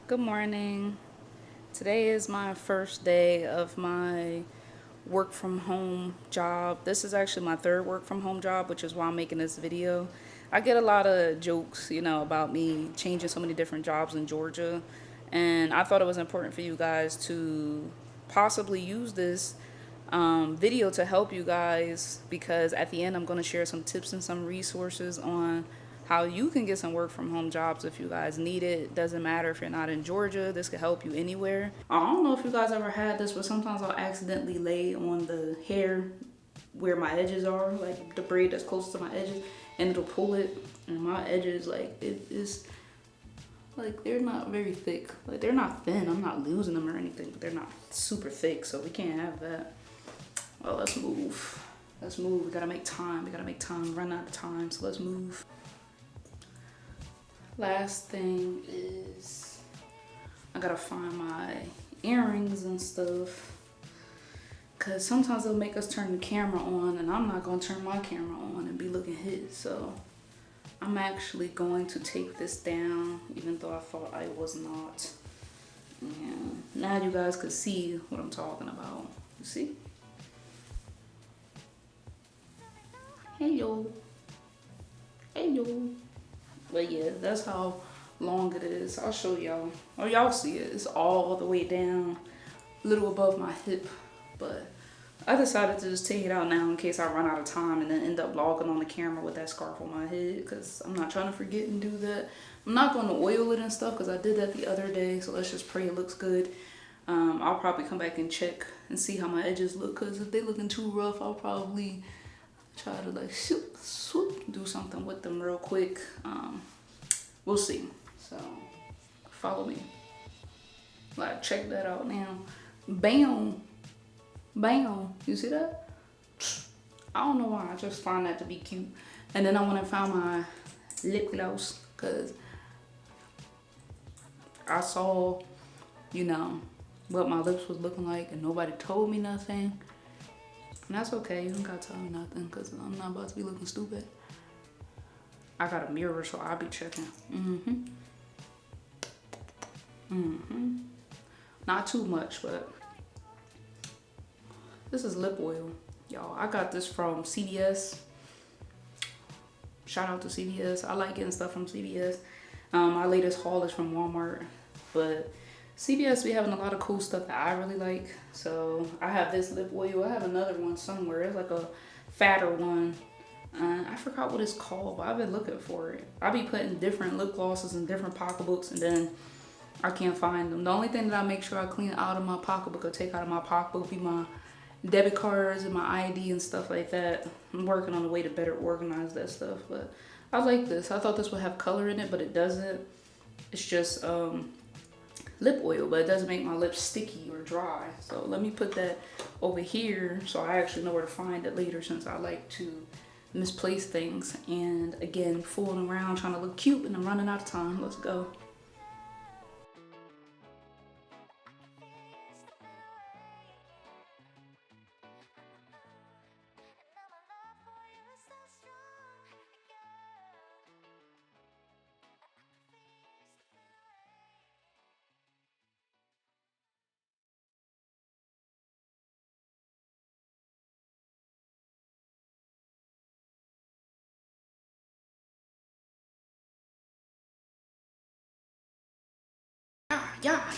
Good morning. Today is my first day of my work from home job. This is actually my third work from home job, which is why I'm making this video. I get a lot of jokes, about me changing so many different jobs in Georgia. And I thought it was important for you guys to possibly use this video to help you guys, because at the end I'm going to share some tips and some resources on how you can get some work from home jobs if you guys need it. Doesn't matter if you're not in Georgia, this could help you anywhere. I don't know if you guys ever had this, but sometimes I'll accidentally lay on the hair where my edges are, like the braid that's close to my edges, and it'll pull it, and my edges, like, it is like, they're not very thick. Like, they're not thin, I'm not losing them or anything, but they're not super thick, so we can't have that. Well, let's move. Let's move. We gotta make time. We gotta make time. Run out of time, so let's move. Last thing is I gotta find my earrings and stuff, because sometimes they'll make us turn the camera on, and I'm not gonna turn my camera on and be looking hit. So I'm actually going to take this down, even though I thought I was not. And now you guys could see what I'm talking about. You see? Hello. Hello. But yeah, that's how long it is. I'll show y'all. Oh, y'all see it. It's all the way down, a little above my hip. But I decided to just take it out now in case I run out of time and then end up vlogging on the camera with that scarf on my head, because I'm not trying to forget and do that. I'm not going to oil it and stuff because I did that the other day. So let's just pray it looks good. I'll probably come back and check and see how my edges look, because if they're looking too rough, I'll probably try to like swoop, do something with them real quick. We'll see. So follow me. Like, check that out now. Bam, bam. You see that? I don't know why. I just find that to be cute. And then I went and found my lip gloss, because I saw, what my lips was looking like, and nobody told me nothing. And that's okay, you don't gotta tell me nothing, because I'm not about to be looking stupid. I got a mirror, so I'll be checking. Not too much, but this is lip oil, y'all. I got this from CVS. Shout out to CVS. I like getting stuff from CVS. My latest haul is from Walmart, but CVS be having a lot of cool stuff that I really like. So I have this lip oil. I have another one somewhere. It's like a fatter one. I forgot what it's called, but I've been looking for it. I be putting different lip glosses in different pocketbooks, and then I can't find them. The only thing that I make sure I clean out of my pocketbook or take out of my pocketbook be my debit cards and my ID and stuff like that. I'm working on a way to better organize that stuff, but I like this. I thought this would have color in it, but it doesn't. It's just lip oil, but it doesn't make my lips sticky or dry. So let me put that over here so I actually know where to find it later, since I like to misplace things. And again, fooling around trying to look cute, and I'm running out of time. Let's go.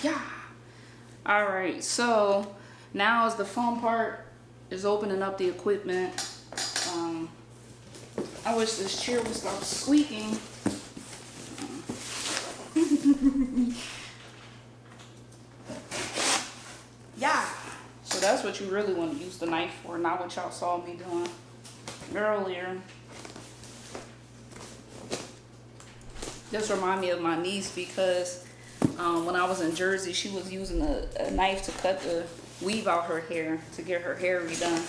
Yeah. All right, so now is the fun part, is opening up the equipment. I wish this chair would stop squeaking. Yeah. So that's what you really want to use the knife for, not what y'all saw me doing earlier. This reminds me of my niece, because when I was in Jersey, she was using a knife to cut the weave out her hair to get her hair redone.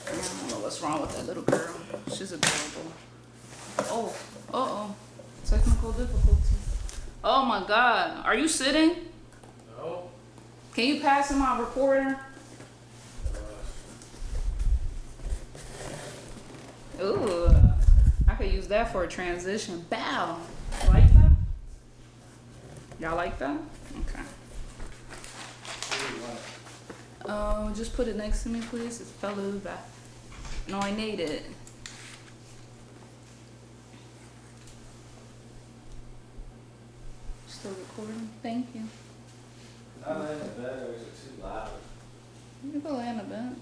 I don't know what's wrong with that little girl. She's adorable. Oh, technical difficulty. Oh my God, are you sitting? No. Can you pass him my recorder? Ooh, I could use that for a transition. Bow. Like that? Y'all like that? Okay. Just put it next to me, please. It fell over. No, I need it. Still recording? Thank you. Not in the bed, or is it too loud? You can go in a bit.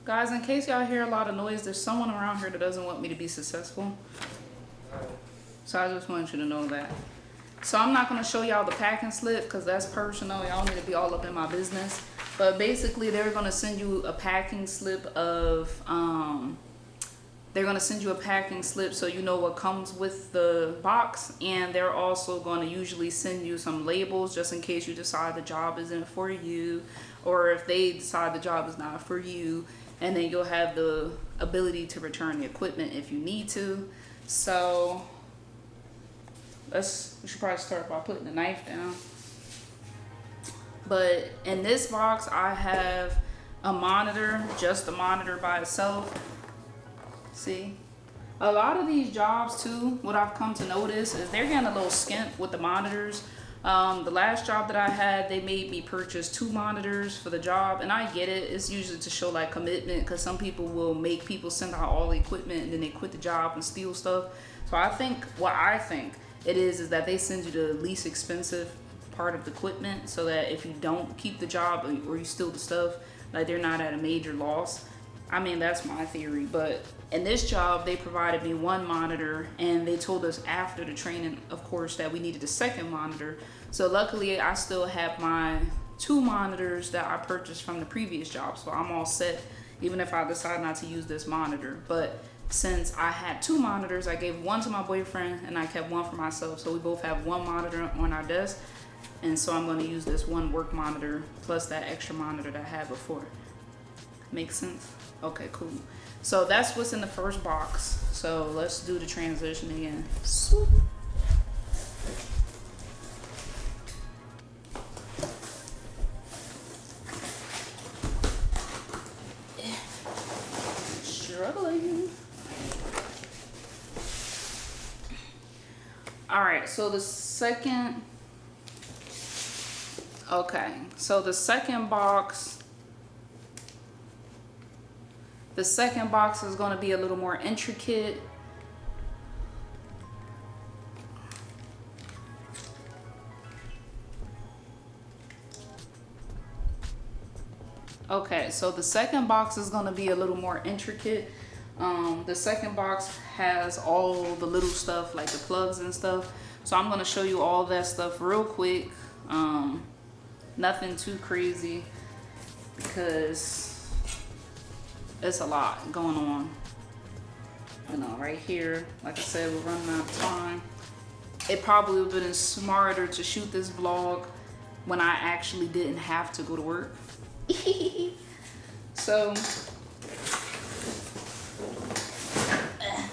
Guys, in case y'all hear a lot of noise, there's someone around here that doesn't want me to be successful. So I just want you to know that. So I'm not going to show y'all the packing slip because that's personal. Y'all need to be all up in my business. But basically, they're going to send you a packing slip of, they're going to send you a packing slip so you know what comes with the box. And they're also going to usually send you some labels just in case you decide the job isn't for you. Or if they decide the job is not for you. And then you'll have the ability to return the equipment if you need to. So we should probably start by putting the knife down. But in this box, I have a monitor, just a monitor by itself. See? A lot of these jobs too, what I've come to notice is they're getting a little skimp with the monitors. The last job that I had, they made me purchase 2 monitors for the job, and I get it. It's usually to show like commitment because some people will make people send out all the equipment and then they quit the job and steal stuff. So I think it is that they send you the least expensive part of the equipment so that if you don't keep the job or you steal the stuff, like they're not at a major loss. I mean, that's my theory. But in this job, they provided me 1 monitor and they told us after the training, of course, that we needed a second monitor. So luckily I still have my 2 monitors that I purchased from the previous job. So I'm all set even if I decide not to use this monitor. But since I had 2 monitors, I gave 1 to my boyfriend and I kept 1 for myself. So we both have 1 monitor on our desk. And so I'm going to use this 1 work monitor plus that extra monitor that I had before. Makes sense? Okay, cool. So that's what's in the first box. So let's do the transition again. Swoop. Struggling. All right, so the second box. The second box is going to be a little more intricate. Okay, so the second box is going to be a little more intricate. The second box has all the little stuff like the plugs and stuff. So I'm going to show you all that stuff real quick. Nothing too crazy because it's a lot going on. You know, right here, like I said, we're running out of time. It probably would have been smarter to shoot this vlog when I actually didn't have to go to work. So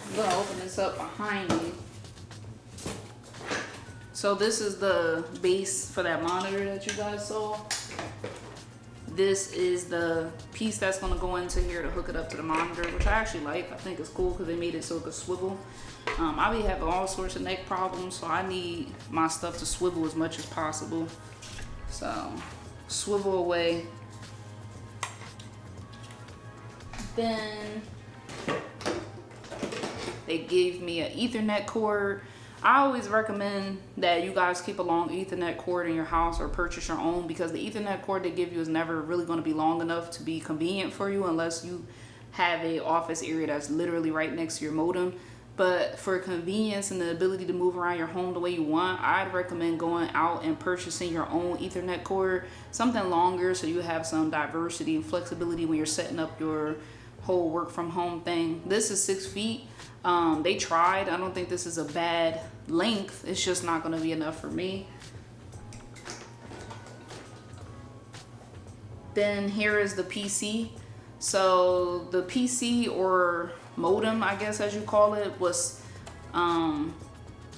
I'm gonna open this up behind me. So this is the base for that monitor that you guys saw. This is the piece that's going to go into here to hook it up to the monitor, which I actually like. I think it's cool because they made it so it could swivel. I be having all sorts of neck problems, so I need my stuff to swivel as much as possible. So swivel away. Then they gave me an Ethernet cord. I always recommend that you guys keep a long Ethernet cord in your house or purchase your own, because the Ethernet cord they give you is never really going to be long enough to be convenient for you unless you have a office area that's literally right next to your modem. But for convenience and the ability to move around your home the way you want, I'd recommend going out and purchasing your own Ethernet cord, something longer so you have some diversity and flexibility when you're setting up your whole work from home thing. This is 6 feet. They tried. I don't think this is a bad length. It's just not going to be enough for me. Then here is the PC. So the PC or modem, I guess as you call it,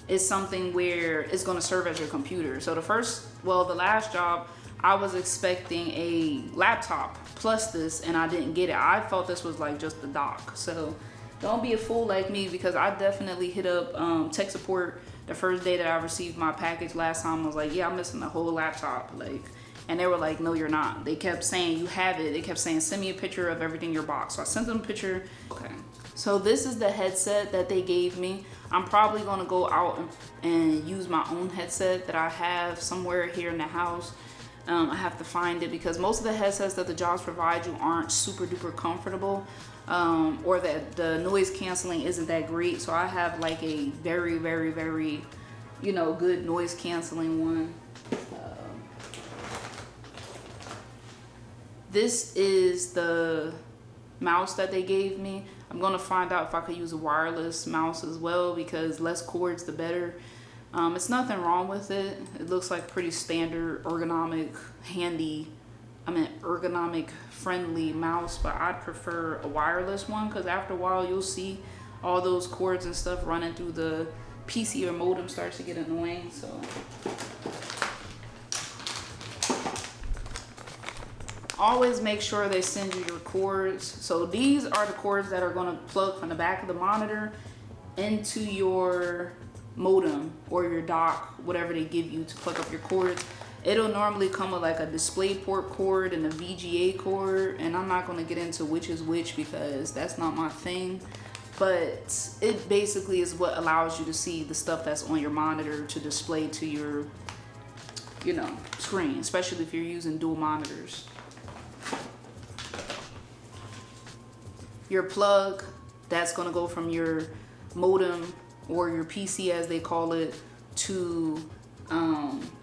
is something where it's going to serve as your computer. So the last job, I was expecting a laptop plus this and I didn't get it. I thought this was like just the dock. So don't be a fool like me, because I definitely hit up tech support The first day that I received my package last time, I was like, yeah, I'm missing the whole laptop. Like, and they were like, no, you're not. They kept saying, you have it. They kept saying, send me a picture of everything in your box. So I sent them a picture. Okay. So this is the headset that they gave me. I'm probably gonna go out and use my own headset that I have somewhere here in the house. I have to find it because most of the headsets that the jobs provide you aren't super duper comfortable, or that the noise canceling isn't that great. So I have like a very, very, very, you know, good noise canceling one. This is the mouse that they gave me. I'm gonna find out if I could use a wireless mouse as well, because less cords the better. It's nothing wrong with it. It looks like pretty standard ergonomic friendly mouse, but I'd prefer a wireless one, because after a while you'll see all those cords and stuff running through the PC or modem starts to get annoying. So always make sure they send you your cords. So these are the cords that are going to plug from the back of the monitor into your modem or your dock, whatever they give you to plug up your cords. It'll normally come with like a DisplayPort cord and a VGA cord, and I'm not going to get into which is which because that's not my thing. But it basically is what allows you to see the stuff that's on your monitor to display to your, you know, screen, especially if you're using dual monitors. Your plug, that's going to go from your modem or your PC as they call it to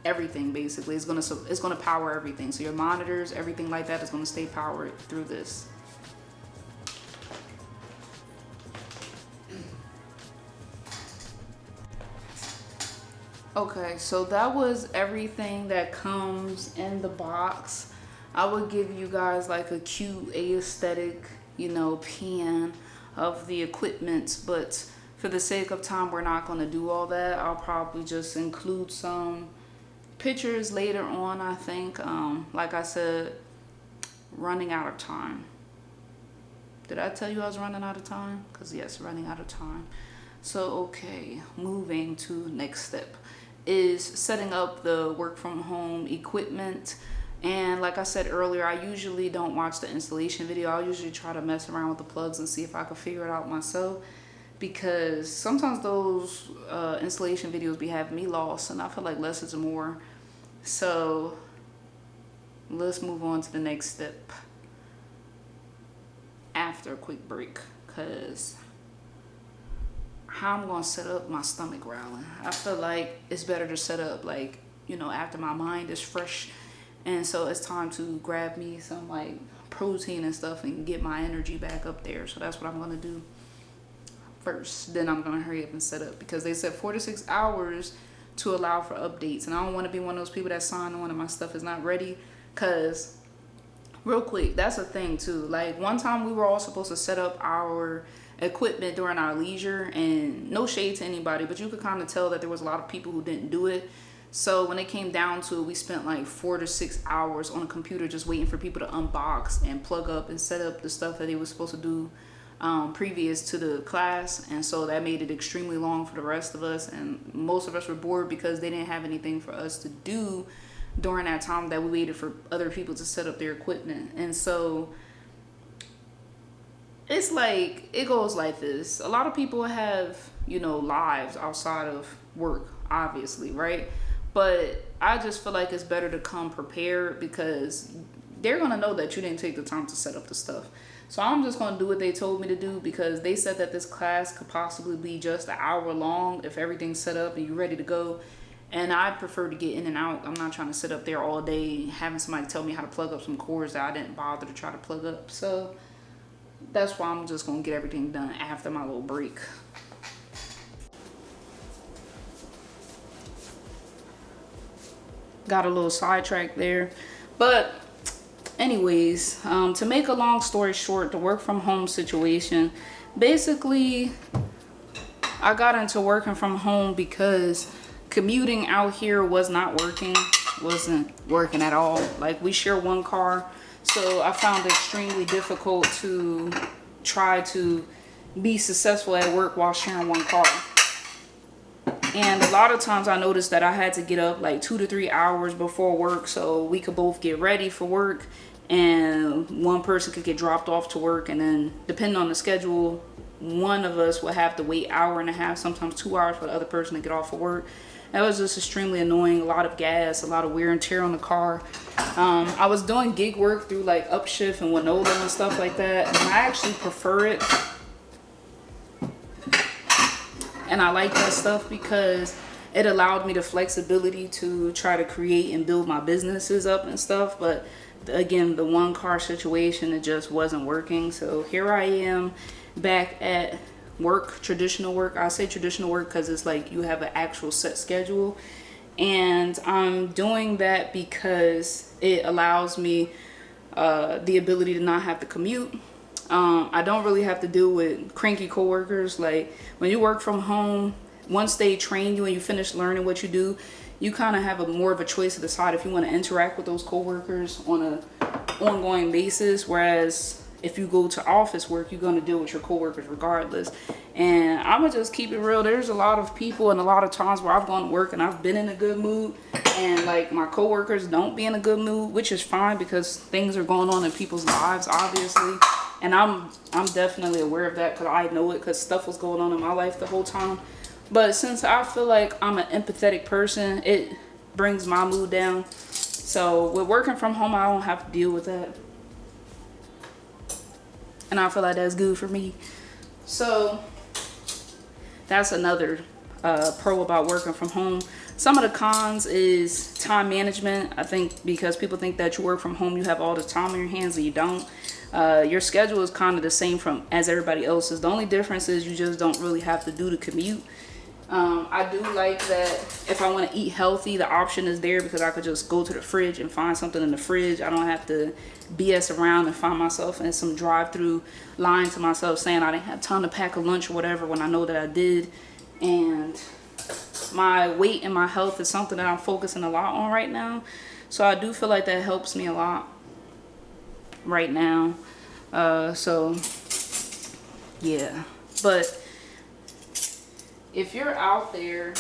everything. Basically it's going to power everything. So your monitors, everything like that is going to stay powered through this. Okay, so that was everything that comes in the box. I would give you guys like a cute aesthetic, you know, pan of the equipment, but for the sake of time, we're not going to do all that. I'll probably just include some pictures later on, I think. Like I said, running out of time. Did I tell you I was running out of time? Because yes, running out of time. So, okay, moving to next step is setting up the work from home equipment. And like I said earlier, I usually don't watch the installation video. I'll usually try to mess around with the plugs and see if I can figure it out myself, because sometimes those installation videos be having me lost, and I feel like less is more. So let's move on to the next step after a quick break, because how I'm gonna set up my stomach growling. I feel like it's better to set up like, you know, after my mind is fresh. And so it's time to grab me some like protein and stuff and get my energy back up there. So that's what I'm gonna do first. Then I'm gonna hurry up and set up, because they said 4 to 6 hours to allow for updates. And I don't want to be one of those people that sign on and my stuff is not ready. Cause real quick, that's a thing too. Like one time we were all supposed to set up our equipment during our leisure, and no shade to anybody, but you could kind of tell that there was a lot of people who didn't do it. So when it came down to it, we spent like 4 to 6 hours on a computer just waiting for people to unbox and plug up and set up the stuff that they were supposed to do previous to the class. And so that made it extremely long for the rest of us, and most of us were bored because they didn't have anything for us to do during that time that we waited for other people to set up their equipment. And so it's like, it goes like this. A lot of people have, you know, lives outside of work, obviously, right? But I just feel like it's better to come prepared, because they're going to know that you didn't take the time to set up the stuff. So I'm just going to do what they told me to do, because they said that this class could possibly be just an hour long if everything's set up and you're ready to go. And I prefer to get in and out. I'm not trying to sit up there all day having somebody tell me how to plug up some cords that I didn't bother to try to plug up. So that's why I'm just going to get everything done after my little break. Got a little sidetracked there. But anyways, to make a long story short, the work from home situation, basically I got into working from home because commuting out here wasn't working at all. Like, we share one car, so I found it extremely difficult to try to be successful at work while sharing one car. And a lot of times I noticed that I had to get up like 2 to 3 hours before work so we could both get ready for work, and one person could get dropped off to work, and then depending on the schedule, one of us would have to wait an hour and a half, sometimes 2 hours for the other person to get off of work. That was just extremely annoying. A lot of gas, a lot of wear and tear on the car. I was doing gig work through like Upshift and Winona and stuff like that, and I actually prefer it. And I like that stuff because it allowed me the flexibility to try to create and build my businesses up and stuff. But again, the one car situation, it just wasn't working. So here I am back at work, traditional work. I say traditional work because it's like you have an actual set schedule. And I'm doing that because it allows me the ability to not have to commute. I don't really have to deal with cranky coworkers. Like when you work from home, once they train you and you finish learning what you do, you kind of have more of a choice to decide if you want to interact with those coworkers on a ongoing basis. Whereas if you go to office work, you're going to deal with your coworkers regardless. And I'm gonna just keep it real. There's a lot of people and a lot of times where I've gone to work and I've been in a good mood, and like my coworkers don't be in a good mood, which is fine because things are going on in people's lives, obviously. And I'm definitely aware of that because I know it because stuff was going on in my life the whole time. But since I feel like I'm an empathetic person, it brings my mood down. So with working from home, I don't have to deal with that. And I feel like that's good for me. So that's another pro about working from home. Some of the cons is time management. I think because people think that you work from home, you have all the time in your hands, and you don't. Your schedule is kind of the same as everybody else's. The only difference is you just don't really have to do the commute. I do like that if I want to eat healthy, the option is there because I could just go to the fridge and find something in the fridge. I don't have to BS around and find myself in some drive-through lying to myself saying I didn't have time to pack a lunch or whatever when I know that I did. And my weight and my health is something that I'm focusing a lot on right now. So I do feel like that helps me a lot right now. So yeah, but if you're out there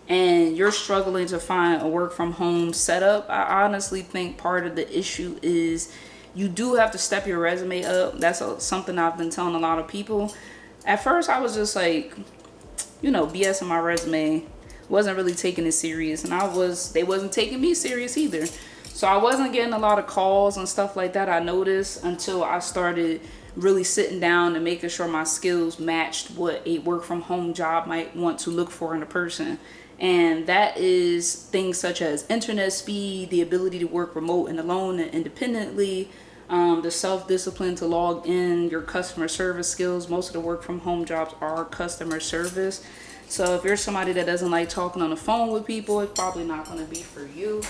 and you're struggling to find a work from home setup, I honestly think part of the issue is you do have to step your resume up. That's something I've been telling a lot of people. At first I was just like, you know, BSing my resume, wasn't really taking it serious, and they wasn't taking me serious either. So I wasn't getting a lot of calls and stuff like that, I noticed, until I started really sitting down and making sure my skills matched what a work from home job might want to look for in a person. And that is things such as internet speed, the ability to work remote and alone and independently, the self-discipline to log in, your customer service skills. Most of the work from home jobs are customer service. So if you're somebody that doesn't like talking on the phone with people, it's probably not going to be for you.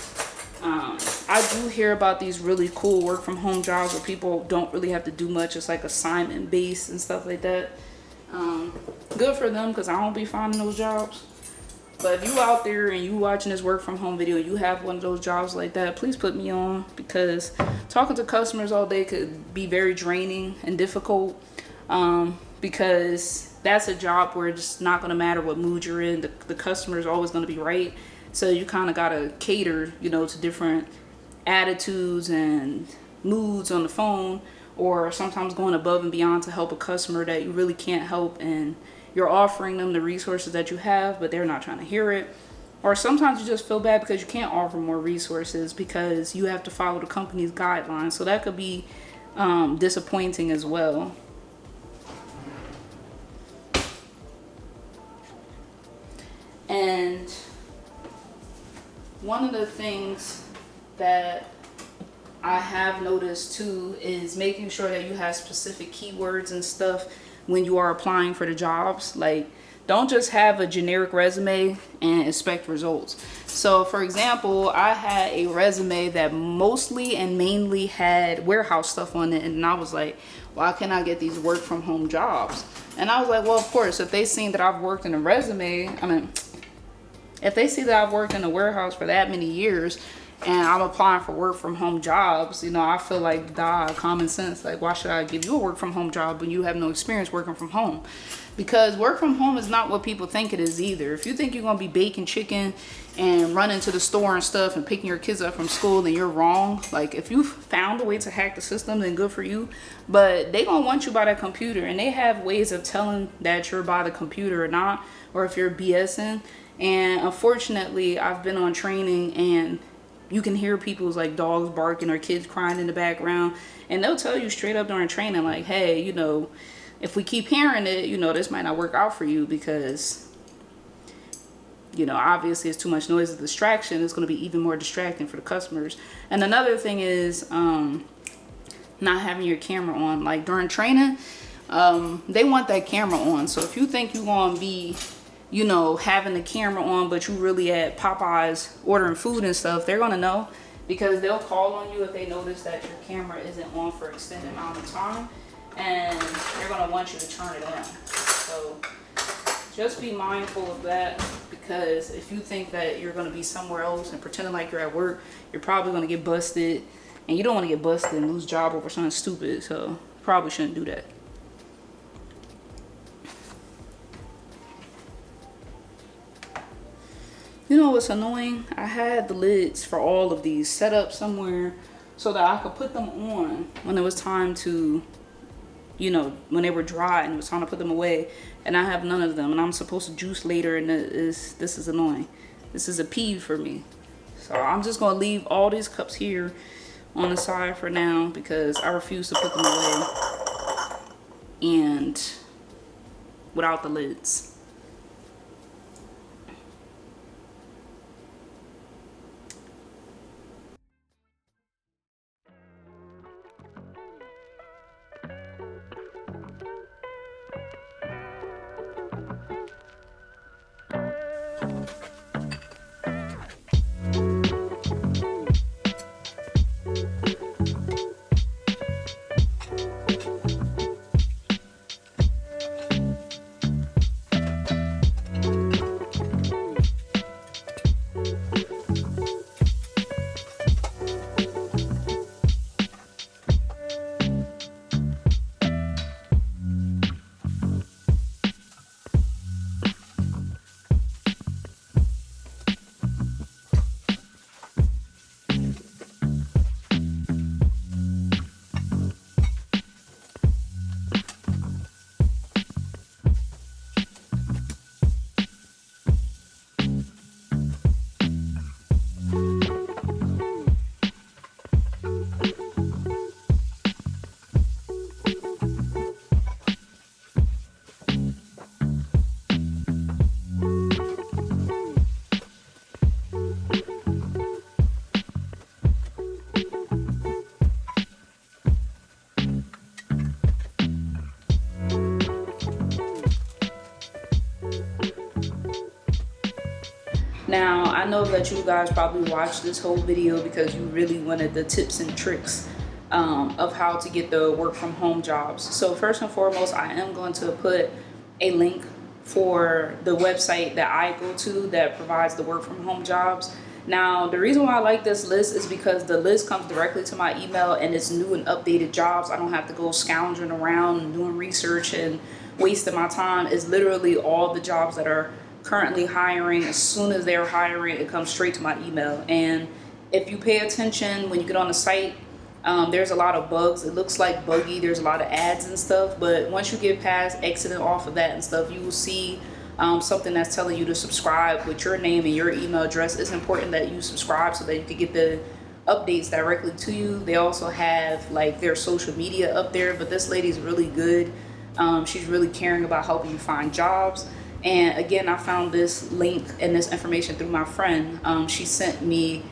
I do hear about these really cool work from home jobs where people don't really have to do much. It's like assignment based and stuff like that. Good for them because I don't be finding those jobs. But if you out there and you watching this work from home video and you have one of those jobs like that, please put me on, because talking to customers all day could be very draining and difficult, because that's a job where it's just not going to matter what mood you're in. The customer is always going to be right. So you kind of got to cater, you know, to different attitudes and moods on the phone, or sometimes going above and beyond to help a customer that you really can't help, and you're offering them the resources that you have, but they're not trying to hear it. Or sometimes you just feel bad because you can't offer more resources because you have to follow the company's guidelines. So that could be disappointing as well. And one of the things that I have noticed too is making sure that you have specific keywords and stuff when you are applying for the jobs. Like, don't just have a generic resume and expect results. So for example, I had a resume that mostly and mainly had warehouse stuff on it, and I was like, why can't I get these work from home jobs? And I was like, well, of course, if they seen that I've worked in a resume, if they see that I've worked in a warehouse for that many years and I'm applying for work from home jobs, you know, I feel like common sense. Like, why should I give you a work from home job when you have no experience working from home? Because work from home is not what people think it is either. If you think you're gonna be baking chicken and running to the store and stuff and picking your kids up from school, then you're wrong. Like, if you found a way to hack the system, then good for you. But they gonna want you by that computer, and they have ways of telling that you're by the computer or not, or if you're BSing. And unfortunately, I've been on training, and you can hear people's like dogs barking or kids crying in the background, and they'll tell you straight up during training, like, hey, you know, if we keep hearing it, you know, this might not work out for you, because, you know, obviously it's too much noise and distraction. It's going to be even more distracting for the customers. And another thing is not having your camera on. Like, during training, they want that camera on. So if you think you're going to be, you know, having the camera on, but you really at Popeyes ordering food and stuff, they're going to know, because they'll call on you if they notice that your camera isn't on for an extended amount of time, and they're going to want you to turn it on. So just be mindful of that, because if you think that you're going to be somewhere else and pretending like you're at work, you're probably going to get busted, and you don't want to get busted and lose job over something stupid. So you probably shouldn't do that. You know what's annoying? I had the lids for all of these set up somewhere so that I could put them on when it was time to, you know, when they were dry and it was time to put them away, and I have none of them, and I'm supposed to juice later, and this is annoying. This is a peeve for me. So I'm just gonna leave all these cups here on the side for now, because I refuse to put them away and without the lids. Now, I know that you guys probably watched this whole video because you really wanted the tips and tricks of how to get the work from home jobs. So first and foremost, I am going to put a link for the website that I go to that provides the work from home jobs. Now, the reason why I like this list is because the list comes directly to my email, and it's new and updated jobs. I don't have to go scounging around and doing research and wasting my time. It's literally all the jobs that are currently hiring. As soon as they're hiring, it comes straight to my email. And if you pay attention when you get on the site, there's a lot of bugs. It looks like buggy. There's a lot of ads and stuff, but once you get past exiting off of that and stuff, you will see something that's telling you to subscribe with your name and your email address. It's important that you subscribe so that you can get the updates directly to you. They also have like their social media up there, but this lady's really good. She's really caring about helping you find jobs. And again, I found this link and this information through my friend. She sent me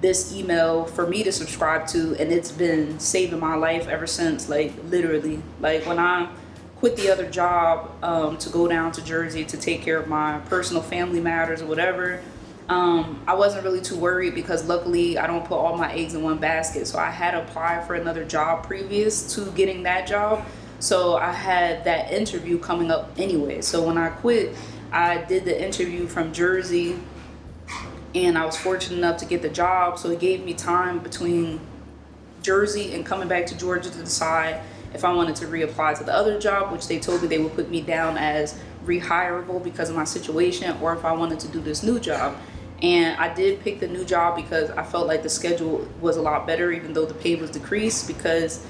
this email for me to subscribe to, and it's been saving my life ever since. Like literally, like when I quit the other job to go down to Jersey to take care of my personal family matters or whatever, I wasn't really too worried because luckily I don't put all my eggs in one basket. So I had applied for another job previous to getting that job. So I had that interview coming up anyway. So when I quit, I did the interview from Jersey and I was fortunate enough to get the job. So it gave me time between Jersey and coming back to Georgia to decide if I wanted to reapply to the other job, which they told me they would put me down as rehireable because of my situation, or if I wanted to do this new job. And I did pick the new job because I felt like the schedule was a lot better, even though the pay was decreased, because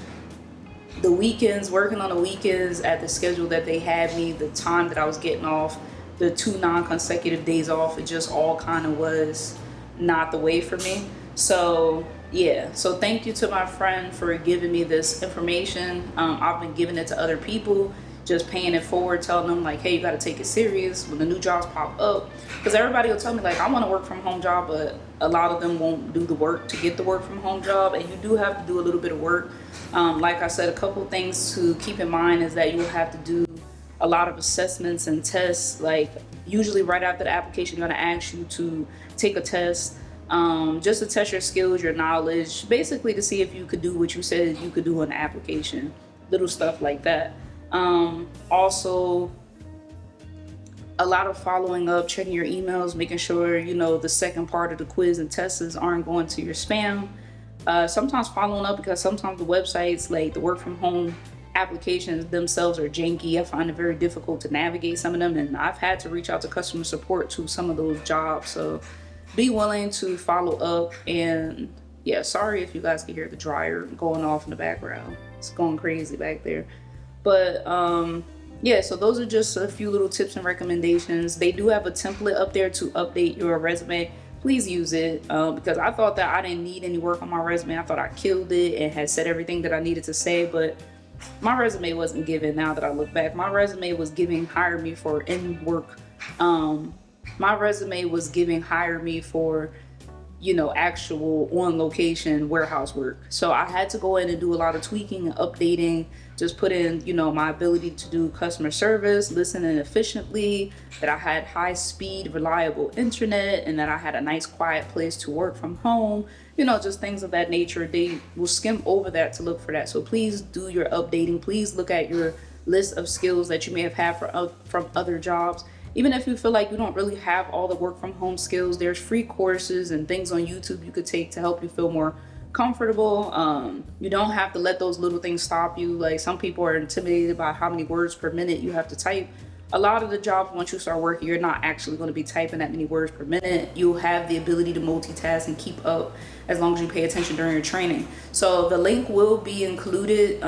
the weekends, working on the weekends at the schedule that they had me, the time that I was getting off, the 2 non-consecutive days off, it just all kind of was not the way for me. So yeah, so thank you to my friend for giving me this information. I've been giving it to other people, just paying it forward, telling them like, hey, you got to take it serious when the new jobs pop up, because everybody will tell me like, I want to work from home job, but a lot of them won't do the work to get the work from home job, and you do have to do a little bit of work. Like I said, a couple things to keep in mind is that you'll have to do a lot of assessments and tests. Like usually right after the application, they're going to ask you to take a test, just to test your skills, your knowledge, basically to see if you could do what you said you could do on the application, little stuff like that. Also, a lot of following up, checking your emails, making sure, you know, the second part of the quiz and tests aren't going to your spam. Sometimes following up, because sometimes the websites, like the work from home applications themselves, are janky. I find it very difficult to navigate some of them, and I've had to reach out to customer support to some of those jobs. So be willing to follow up. And yeah, sorry if you guys can hear the dryer going off in the background. It's going crazy back there. But yeah, so those are just a few little tips and recommendations. They do have a template up there to update your resume. Please use it, because I thought that I didn't need any work on my resume. I thought I killed it and had said everything that I needed to say, but my resume wasn't giving. Now that I look back, my resume was giving hire me for in work. My resume was giving hire me for, you know, actual on location warehouse work. So I had to go in and do a lot of tweaking and updating, just put in, you know, my ability to do customer service, listening efficiently, that I had high speed, reliable internet, and that I had a nice quiet place to work from home, you know, just things of that nature. They will skim over that to look for that. So please do your updating. Please look at your list of skills that you may have had from other jobs. Even if you feel like you don't really have all the work from home skills, there's free courses and things on YouTube you could take to help you feel more comfortable. You don't have to let those little things stop you. Like some people are intimidated by how many words per minute you have to type. A lot of the jobs, once you start working, you're not actually going to be typing that many words per minute. You'll have the ability to multitask and keep up as long as you pay attention during your training. So the link will be included.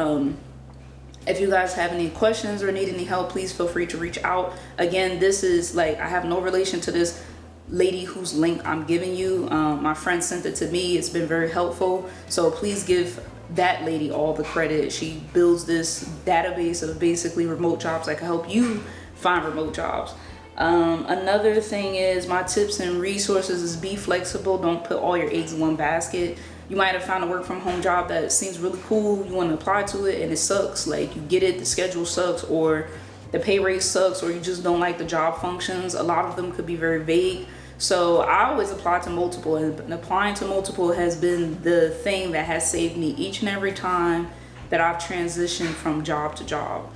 If you guys have any questions or need any help, please feel free to reach out. Again, this is like, I have no relation to this lady whose link I'm giving you. My friend sent it to me. It's been very helpful. So please give that lady all the credit. She builds this database of basically remote jobs that can help you find remote jobs. Another thing is, my tips and resources is be flexible. Don't put all your eggs in one basket. You might have found a work from home job that seems really cool. You want to apply to it and it sucks. Like you get it, the schedule sucks, or the pay rate sucks, or you just don't like the job functions. A lot of them could be very vague. So I always apply to multiple, and applying to multiple has been the thing that has saved me each and every time that I've transitioned from job to job.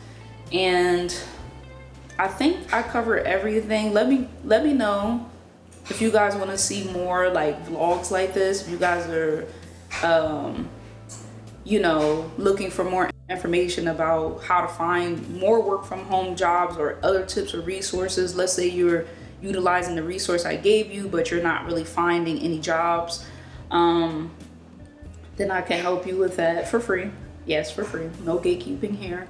And I think I covered everything. Let me know if you guys want to see more like vlogs like this. If you guys are you know, looking for more information about how to find more work from home jobs or other tips or resources. Let's say you're utilizing the resource I gave you, but you're not really finding any jobs, then I can help you with that for free. Yes, for free. No gatekeeping here.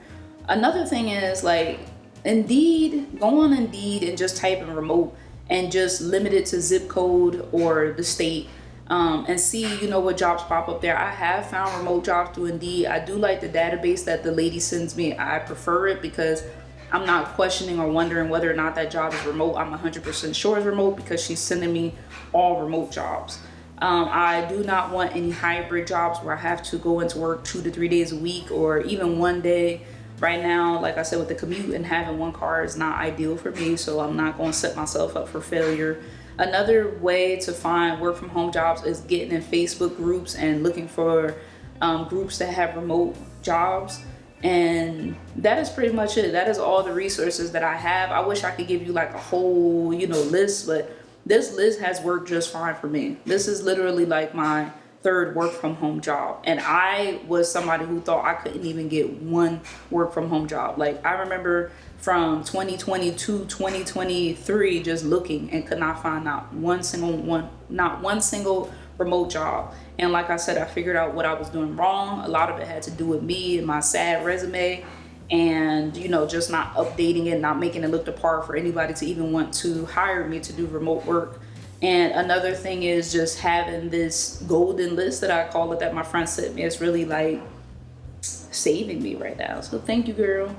Another thing is, like, Indeed, go on Indeed and just type in remote and just limit it to zip code or the state, and see, you know, what jobs pop up there. I have found remote jobs through Indeed. I do like the database that the lady sends me. I prefer it because I'm not questioning or wondering whether or not that job is remote. I'm 100% sure it's remote because she's sending me all remote jobs. I do not want any hybrid jobs where I have to go into work 2 to 3 days a week, or even one day. Right now, like I said, with the commute and having one car is not ideal for me, so I'm not going to set myself up for failure. Another way to find work from home jobs is getting in Facebook groups and looking for groups that have remote jobs. And that is pretty much it. That is all the resources that I have. I wish I could give you like a whole, you know, list, but this list has worked just fine for me. This is literally like my third work from home job, and I was somebody who thought I couldn't even get one work from home job. Like, I remember from 2020 to 2023 just looking and could not find not one single remote job. And like I said, I figured out what I was doing wrong. A lot of it had to do with me and my sad resume, and you know, just not updating it, not making it look the part for anybody to even want to hire me to do remote work. And another thing is just having this golden list that I call it, that my friend sent me. It's really like saving me right now. So thank you, girl.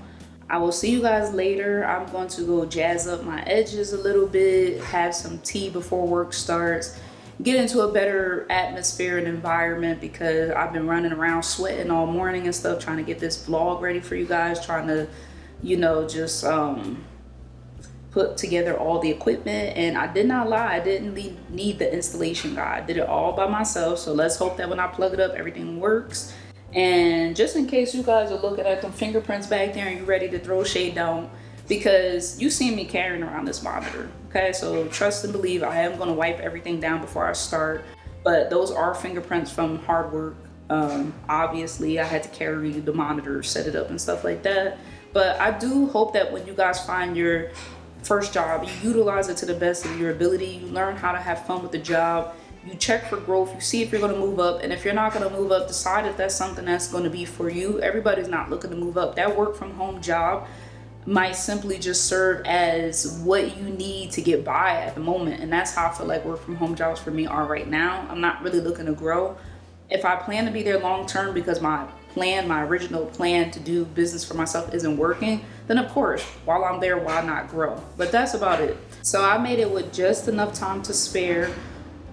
I will see you guys later. I'm going to go jazz up my edges a little bit, have some tea before work starts, get into a better atmosphere and environment, because I've been running around sweating all morning and stuff, trying to get this vlog ready for you guys, trying to, you know, just put together all the equipment. And I did not lie, I didn't need the installation guy. I did it all by myself. So let's hope that when I plug it up, everything works. And just in case you guys are looking at them fingerprints back there and you're ready to throw shade down, because you see me carrying around this monitor, okay? So trust and believe, I am going to wipe everything down before I start, but those are fingerprints from hard work. Obviously I had to carry the monitor, set it up and stuff like that. But I do hope that when you guys find your first job, you utilize it to the best of your ability. You learn how to have fun with the job. You check for growth. You see if you're going to move up. And if you're not going to move up, decide if that's something that's going to be for you. Everybody's not looking to move up. That work from home job might simply just serve as what you need to get by at the moment. And that's how I feel like work from home jobs for me are right now. I'm not really looking to grow. If I plan to be there long term because my original plan to do business for myself isn't working, then of course, while I'm there, why not grow? But that's about it. So I made it with just enough time to spare.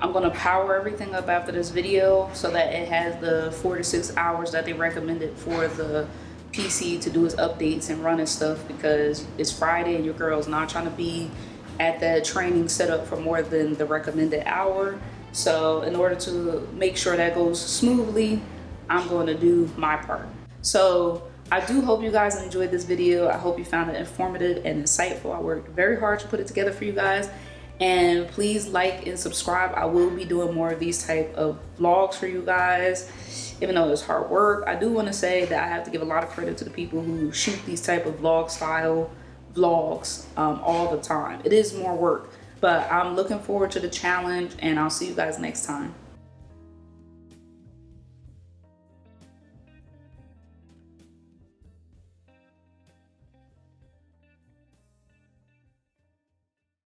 I'm gonna power everything up after this video so that it has the 4 to 6 hours that they recommended for the PC to do its updates and run and stuff, because it's Friday and your girl's not trying to be at that training setup for more than the recommended hour. So in order to make sure that goes smoothly, I'm going to do my part. So I do hope you guys enjoyed this video. I hope you found it informative and insightful. I worked very hard to put it together for you guys. And please like and subscribe. I will be doing more of these type of vlogs for you guys, even though it's hard work. I do want to say that I have to give a lot of credit to the people who shoot these type of vlog style vlogs all the time. It is more work, but I'm looking forward to the challenge, and I'll see you guys next time.